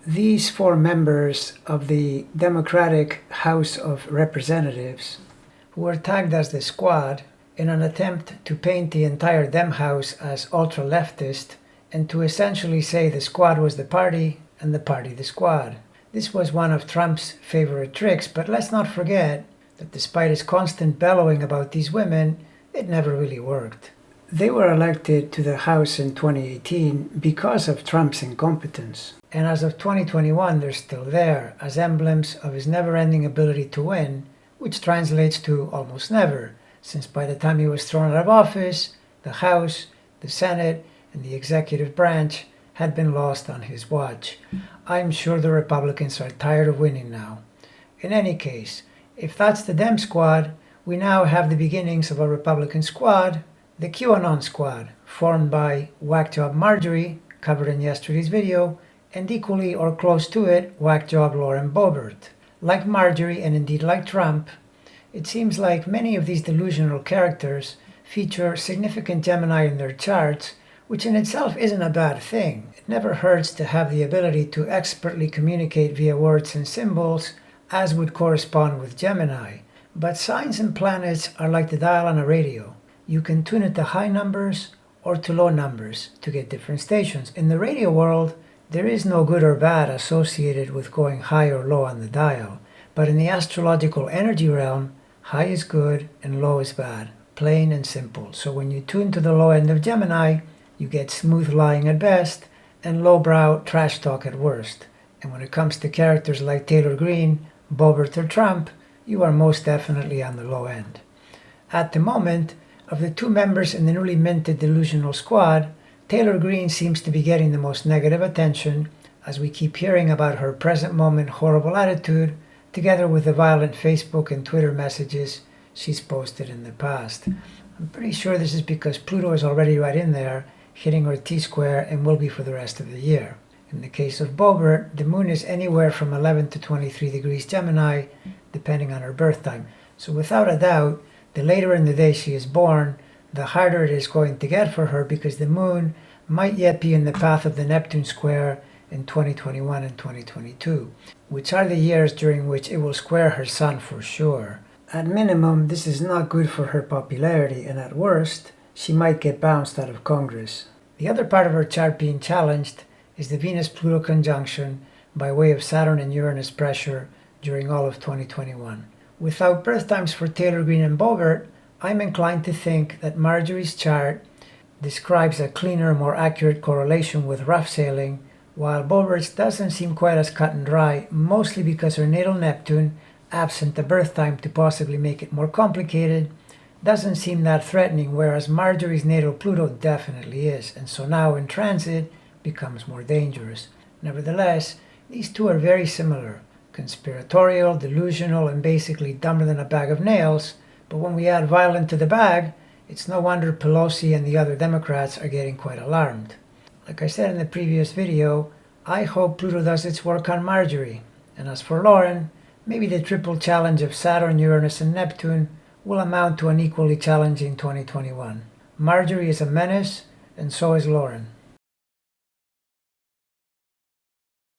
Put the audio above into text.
These four members of the Democratic House of Representatives, who were tagged as the Squad in an attempt to paint the entire Dem House as ultra-leftist and to essentially say the Squad was the party and the party the Squad. This was one of Trump's favorite tricks, but let's not forget that despite his constant bellowing about these women, it never really worked. They were elected to the House in 2018 because of Trump's incompetence. And as of 2021, they're still there as emblems of his never-ending ability to win, which translates to almost never, since by the time he was thrown out of office, the House, the Senate, and the executive branch had been lost on his watch. I'm sure the Republicans are tired of winning now. In any case, if that's the Dem Squad, we now have the beginnings of a Republican squad, the QAnon Squad, formed by whack-job Marjorie, covered in yesterday's video, and equally or close to it, whack-job Lauren Boebert. Like Marjorie, and indeed like Trump, it seems like many of these delusional characters feature significant Gemini in their charts, which in itself isn't a bad thing. It never hurts to have the ability to expertly communicate via words and symbols, as would correspond with Gemini. But signs and planets are like the dial on a radio. You can tune it to high numbers or to low numbers to get different stations. In the radio world, there is no good or bad associated with going high or low on the dial. But in the astrological energy realm, high is good and low is bad. Plain and simple. So when you tune to the low end of Gemini, you get smooth lying at best and lowbrow trash talk at worst. And when it comes to characters like Taylor Greene, Boebert or Trump, you are most definitely on the low end. At the moment, of the two members in the newly minted delusional squad, Taylor Greene seems to be getting the most negative attention as we keep hearing about her present moment horrible attitude, together with the violent Facebook and Twitter messages she's posted in the past. I'm pretty sure this is because Pluto is already right in there, hitting her T-square and will be for the rest of the year. In the case of Boebert, the moon is anywhere from 11 to 23 degrees Gemini, depending on her birth time. So without a doubt, the later in the day she is born, the harder it is going to get for her because the moon might yet be in the path of the Neptune square in 2021 and 2022, which are the years during which it will square her sun for sure. At minimum, this is not good for her popularity, and at worst, she might get bounced out of Congress. The other part of her chart being challenged is the Venus-Pluto conjunction by way of Saturn and Uranus pressure during all of 2021. Without birth times for Taylor Greene and Boebert, I'm inclined to think that Marjorie's chart describes a cleaner, more accurate correlation with rough sailing, while Boebert's doesn't seem quite as cut and dry, mostly because her natal Neptune, absent the birth time to possibly make it more complicated, doesn't seem that threatening, whereas Marjorie's natal Pluto definitely is, and so now in transit becomes more dangerous. Nevertheless, these two are very similar. Conspiratorial, delusional, and basically dumber than a bag of nails, but when we add violent to the bag, it's no wonder Pelosi and the other Democrats are getting quite alarmed. Like I said in the previous video, I hope Pluto does its work on Marjorie, and as for Lauren, maybe the triple challenge of Saturn, Uranus, and Neptune will amount to an equally challenging 2021. Marjorie is a menace, and so is Lauren.